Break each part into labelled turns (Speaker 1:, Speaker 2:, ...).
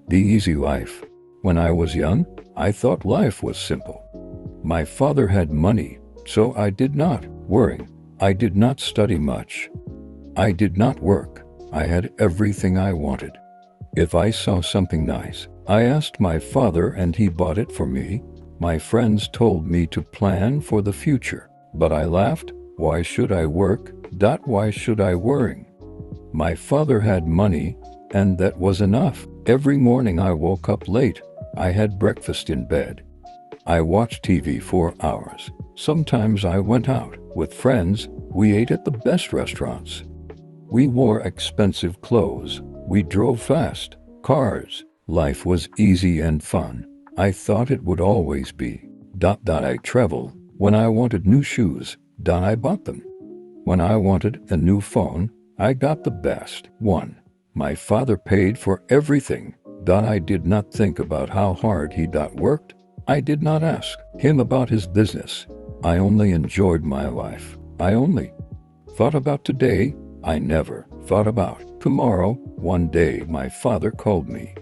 Speaker 1: The easy life. When I was young, I thought life was simple. My father had money, so I did not worry. I did not study much. I did not work. I had everything I wanted. If I saw something nice, I asked my father and he bought it for me. My friends told me to plan for the future, but I laughed. Why should I work? Why should I worry? My father had money, and that was enough. Every morning I woke up late. I had breakfast in bed. I watched TV for hours. Sometimes I went out with friends. We ate at the best restaurants. We wore expensive clothes. We drove fast cars. Life was easy and fun. I thought it would always be. I traveled. When I wanted new shoes, I bought them. When I wanted a new phone, I got the best one. My father paid for everything. I did not think about how hard he worked. I did not ask him about his business. I only enjoyed my life. I only thought about today. I never thought about tomorrow. One day my father called me.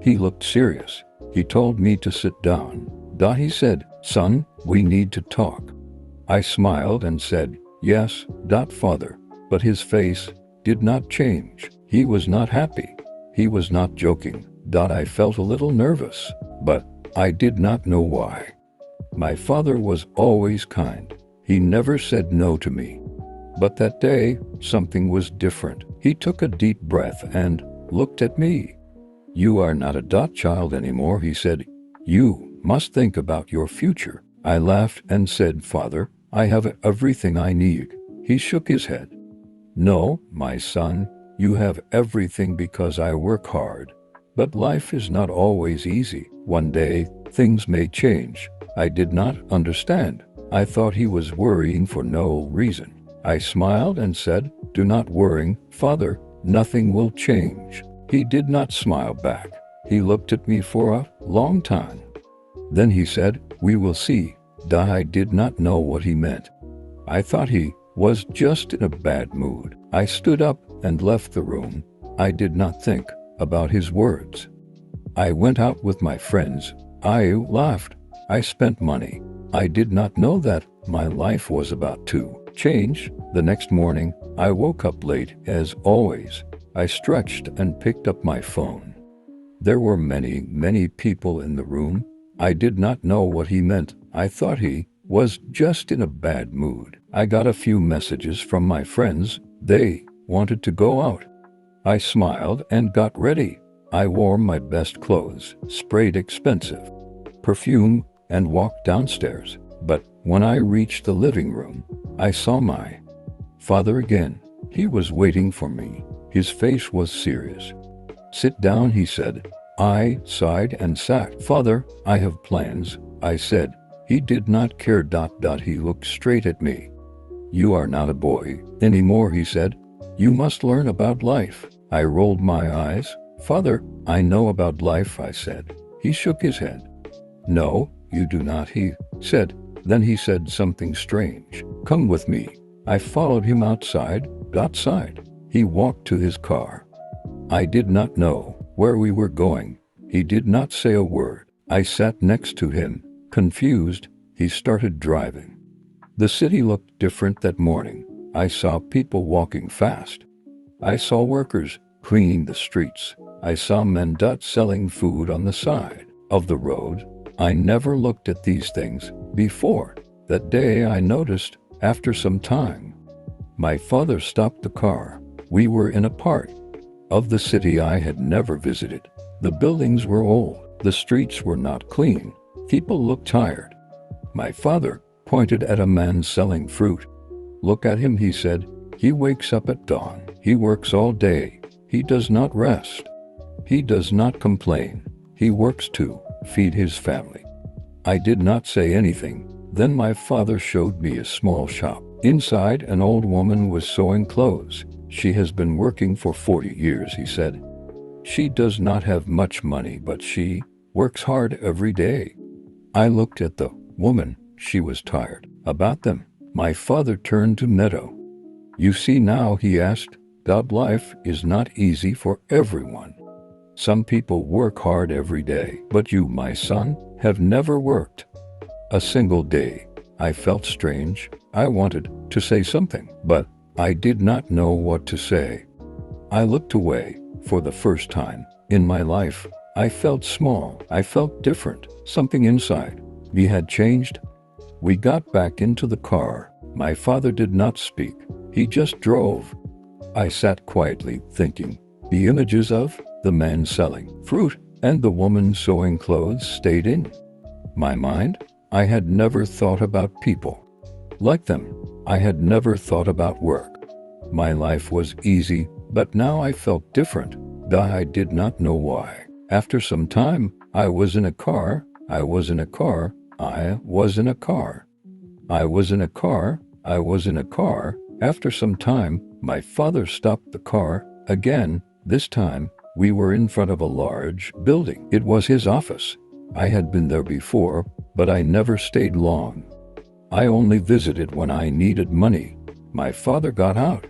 Speaker 1: He looked serious. He told me to sit down. He said, "Son, we need to talk." I smiled and said, "Yes, father." But his face did not change. He was not happy. He was not joking. I felt a little nervous, but I did not know why. My father was always kind. He never said no to me. But that day, something was different. He took a deep breath and looked at me. "You are not a child anymore," he said. "You must think about your future." I laughed and said, "Father, I have everything I need." He shook his head. "No, my son, you have everything because I work hard. But life is not always easy. One day, things may change." I did not understand. I thought he was worrying for no reason. I smiled and said, "Do not worry, Father, nothing will change." He did not smile back. He looked at me for a long time. Then he said, "We will see." I did not know what he meant. I thought he was just in a bad mood. I stood up and left the room. I did not think about his words. I went out with my friends. I laughed. I spent money. I did not know that my life was about to change. The next morning, I woke up late as always. I stretched and picked up my phone. There were many people in the room. I did not know what he meant. I thought he was just in a bad mood. I got a few messages from my friends. They wanted to go out. I smiled and got ready. I wore my best clothes, sprayed expensive perfume, and walked downstairs. But when I reached the living room, I saw my father again. He was waiting for me. His face was serious. "Sit down," he said. I sighed and sat. "Father, I have plans," I said. He did not care. He looked straight at me. "You are not a boy anymore," he said. "You must learn about life." I rolled my eyes. "Father, I know about life," I said. He shook his head. "No, you do not," he said. Then he said something strange. "Come with me." I followed him outside. He walked to his car. I did not know where we were going. He did not say a word. I sat next to him, confused. He started driving. The city looked different that morning. I saw people walking fast. I saw workers cleaning the streets. I saw men selling food on the side of the road. I never looked at these things before. That day I noticed after some time. My father stopped the car. We were in a part of the city I had never visited. The buildings were old. The streets were not clean. People looked tired. My father pointed at a man selling fruit. "Look at him," he said. "He wakes up at dawn. He works all day. He does not rest. He does not complain. He works to feed his family." I did not say anything. Then my father showed me a small shop. Inside, an old woman was sewing clothes. "She has been working for 40 years, he said. "She does not have much money, but she works hard every day." I looked at the woman. She was tired. About them, my father turned to Meadow. "You see now," he asked, "life is not easy for everyone. Some people work hard every day, but you, my son, have never worked a single day. I felt strange. I wanted to say something, but I did not know what to say. I looked away. For the first time in my life, I felt small. I felt different. Something inside me had changed. We got back into the car. My father did not speak. He just drove. I sat quietly, thinking. The images of the man selling fruit and the woman sewing clothes stayed in my mind. I had never thought about people like them. I had never thought about work. My life was easy, but now I felt different. I did not know why. After some time, I was in a car. I was in a car. I was in a car. I was in a car. I was in a car. After some time, my father stopped the car again. This time, we were in front of a large building. It was his office. I had been there before, but I never stayed long. I only visited when I needed money. My father got out.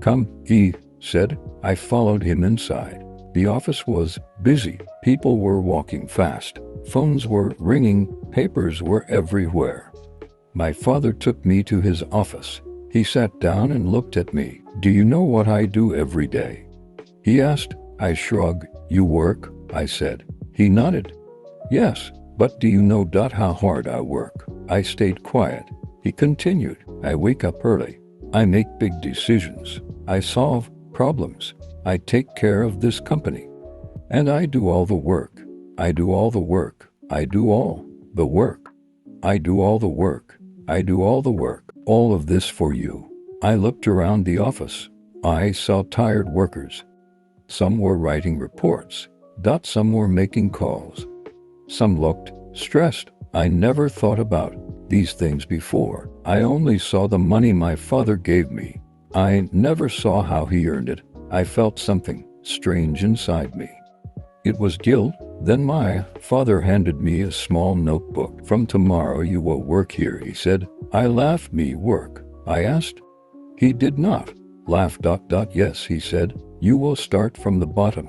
Speaker 1: Come, he said. I followed him inside. The office was busy. People were walking fast. Phones were ringing. Papers were everywhere. My father took me to his office. He sat down and looked at me. Do you know what I do every day? He asked. I shrugged. You work, I said. He nodded. Yes, but do you know how hard I work? I stayed quiet. He continued. I wake up early. I make big decisions. I solve problems. I take care of this company. And I do all the work. I do all the work. I do all the work. I do all the work. I do all the work. All of this for you. I looked around the office. I saw tired workers. Some were writing reports. Some were making calls. Some looked stressed. I never thought about these things before. I only saw the money my father gave me. I never saw how he earned it. I felt something strange inside me. It was guilt. Then my father handed me a small notebook. From tomorrow you will work here, he said. I laughed. Me work? I asked. He did not laugh. Yes, he said. You will start from the bottom.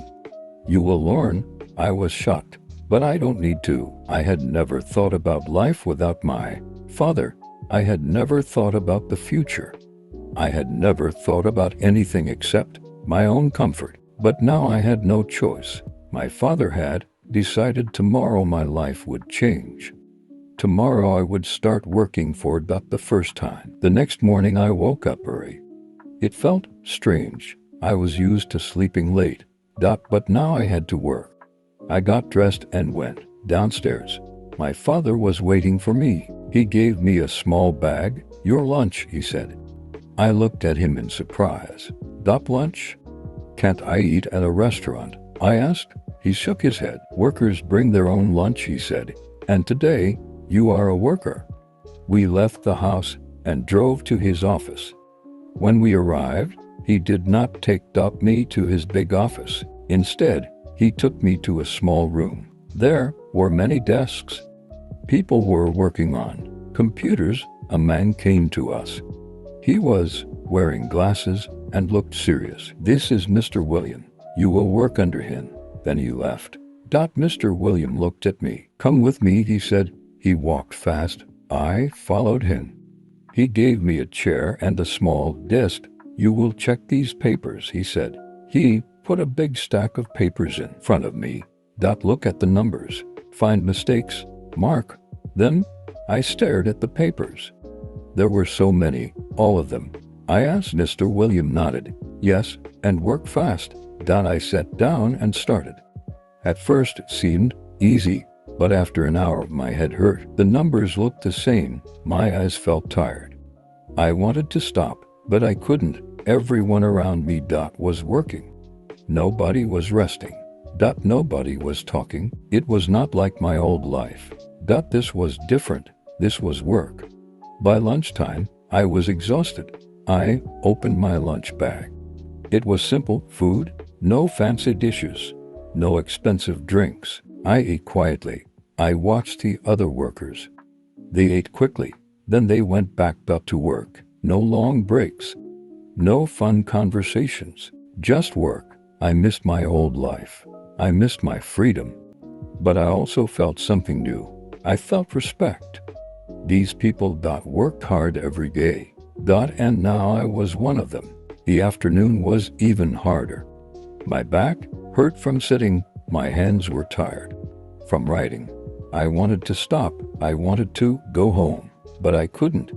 Speaker 1: You will learn. I was shocked. But I don't need to. I had never thought about life without my father. I had never thought about the future. I had never thought about anything except my own comfort. But now I had no choice. My father had decided tomorrow my life would change. Tomorrow I would start working for the first time. The next morning I woke up early. It felt strange. I was used to sleeping late. But now I had to work. I got dressed and went downstairs. My father was waiting for me. He gave me a small bag. Your lunch, he said. I looked at him in surprise. Lunch? Can't I eat at a restaurant? I asked. He shook his head. Workers bring their own lunch, he said. And today, you are a worker. We left the house and drove to his office. When we arrived, he did not take me to his big office. Instead, he took me to a small room. There were many desks. People were working on computers. A man came to us. He was wearing glasses and looked serious. This is Mr. William. You will work under him. Then he left. Mr. William looked at me. Come with me, he said. He walked fast. I followed him. He gave me a chair and a small desk. You will check these papers, he said. He put a big stack of papers in front of me. Look at the numbers. Find mistakes. Mark them. I stared at the papers. There were so many, all of them. I asked. Mr. William nodded. Yes, and work fast. I sat down and started. At first it seemed easy, but after an hour my head hurt. The numbers looked the same. My eyes felt tired. I wanted to stop, but I couldn't. Everyone around me was working. Nobody was resting. Nobody was talking. It was not like my old life. This was different. This was work. By lunchtime, I was exhausted. I opened my lunch bag. It was simple food, no fancy dishes, no expensive drinks. I ate quietly. I watched the other workers. They ate quickly. Then they went back up to work. No long breaks. No fun conversations. Just work. I missed my old life. I missed my freedom. But I also felt something new. I felt respect. These people worked hard every day. And now I was one of them. The afternoon was even harder. My back hurt from sitting. My hands were tired from writing. I wanted to stop. I wanted to go home, but I couldn't.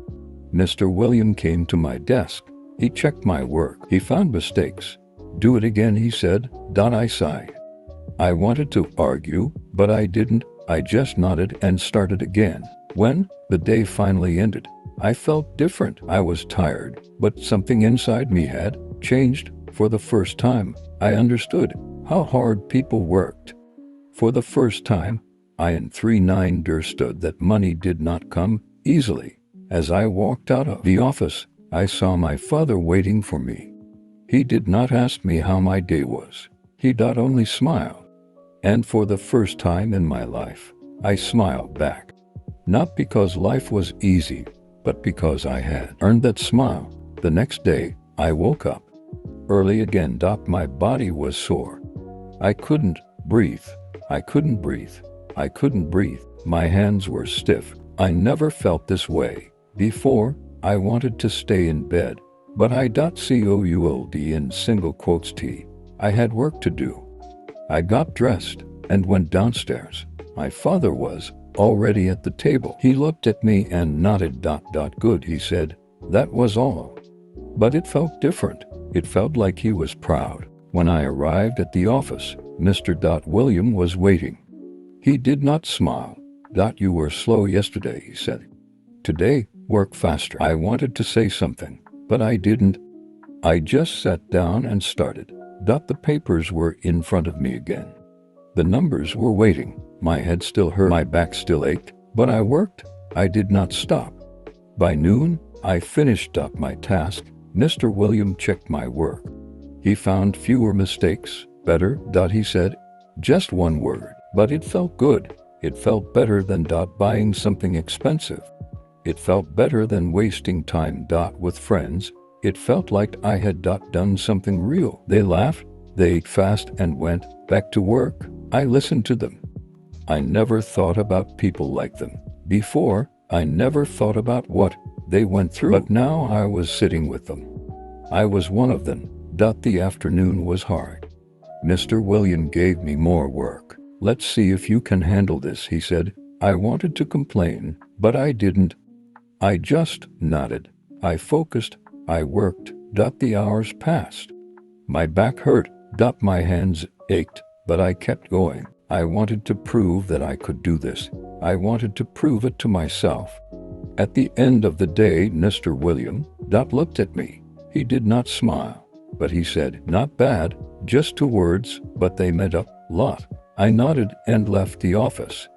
Speaker 1: Mr. William came to my desk. He checked my work. He found mistakes. Do it again, he said. I sighed. I wanted to argue, but I didn't. I just nodded and started again. When the day finally ended, I felt different. I was tired, but something inside me had changed. For the first time, I understood how hard people worked. For the first time, I understood that money did not come easily. As I walked out of the office, I saw my father waiting for me. He did not ask me how my day was. He only smiled. And for the first time in my life, I smiled back. Not because life was easy, but because I had earned that smile. The next day, I woke up early again. My body was sore. I couldn't breathe. I couldn't breathe. I couldn't breathe. My hands were stiff. I never felt this way before. I wanted to stay in bed, but I could in single quotes T. I had work to do. I got dressed and went downstairs. My father was already at the table. He looked at me and nodded. Good, he said. That was all. But it felt different. It felt like he was proud. When I arrived at the office, Mr. William was waiting. He did not smile. You were slow yesterday, he said. Today, work faster. I wanted to say something, but I didn't. I just sat down and started. The papers were in front of me again. The numbers were waiting. My head still hurt. My back still ached, but I worked. I did not stop. By noon, I finished up my task. Mr. William checked my work. He found fewer mistakes. Better, he said. Just one word, but it felt good. It felt better than buying something expensive. It felt better than wasting time with friends. It felt like I had done something real. They laughed, they ate fast and went back to work. I listened to them. I never thought about people like them. Before, I never thought about what they went through. But now I was sitting with them. I was one of them. The afternoon was hard. Mr. William gave me more work. Let's see if you can handle this, he said. I wanted to complain, but I didn't. I just nodded. I focused. I worked. The hours passed. My back hurt. My hands ached, but I kept going. I wanted to prove that I could do this. I wanted to prove it to myself. At the end of the day, Mr. William looked at me. He did not smile, but he said, not bad, just 2 words, but they meant a lot. I nodded and left the office.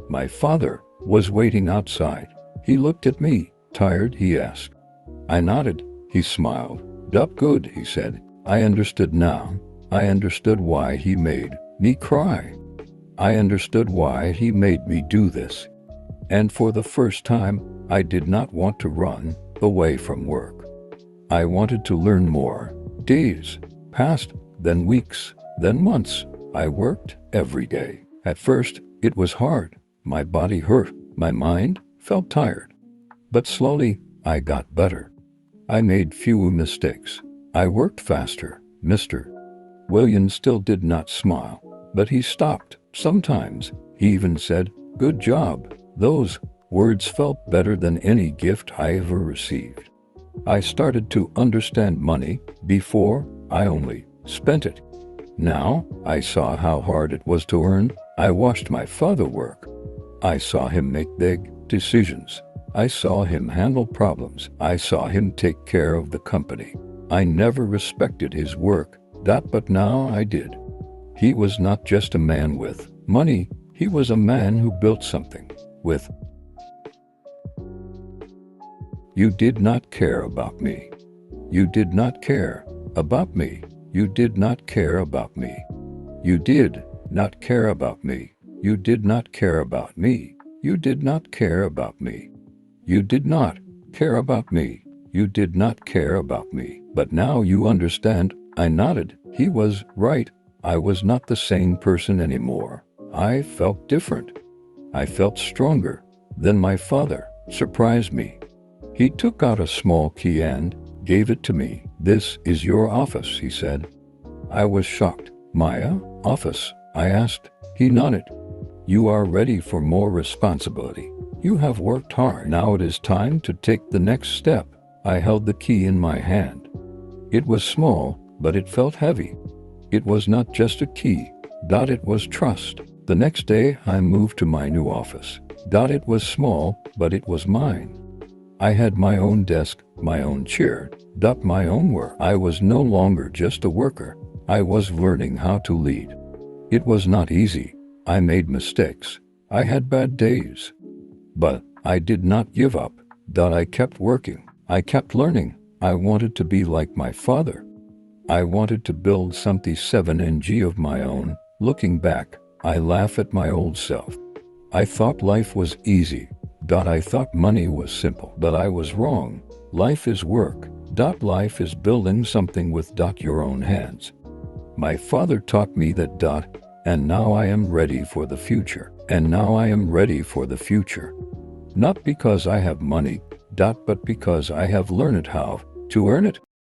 Speaker 1: My father was waiting outside. He looked at me. Tired, he asked. I nodded. He smiled. Good, he said. I understood now. I understood why he made me cry. I understood why he made me do this. And for the first time, I did not want to run away from work. I wanted to learn more. Days passed, then weeks, then months. I worked every day. At first, it was hard. My body hurt. My mind felt tired. But slowly, I got better. I made fewer mistakes. I worked faster. Mr. William still did not smile, but he stopped. Sometimes, he even said, good job. Those words felt better than any gift I ever received. I started to understand money. Before, I only spent it. Now, I saw how hard it was to earn. I watched my father work. I saw him make big decisions. I saw him handle problems. I saw him take care of the company. I never respected his work, but now I did. He was not just a man with money. He was a man who built something with. You did not care about me. You did not care about me. You did not care about me. You did not care about me. You did not care about me. You did not care about me. You did not care about me. You did not care about me. But now you understand. I nodded. He was right. I was not the same person anymore. I felt different. I felt stronger. Then my father surprised me. He took out a small key and gave it to me. "This is your office," he said. I was shocked. "My office?" I asked. He nodded. "You are ready for more responsibility. You have worked hard. Now it is time to take the next step." I held the key in my hand. It was small, but it felt heavy. It was not just a key. It was trust. The next day, I moved to my new office. It was small, but it was mine. I had my own desk, my own chair, my own work. I was no longer just a worker. I was learning how to lead. It was not easy. I made mistakes. I had bad days. But I did not give up. I kept working. I kept learning. I wanted to be like my father. I wanted to build something 7NG of my own. Looking back, I laugh at my old self. I thought life was easy. I thought money was simple. But I was wrong. Life is work. Life is building something with your own hands. My father taught me that. And now I am ready for the future. And now I am ready for the future. Not because I have money, but because I have learned how to earn it.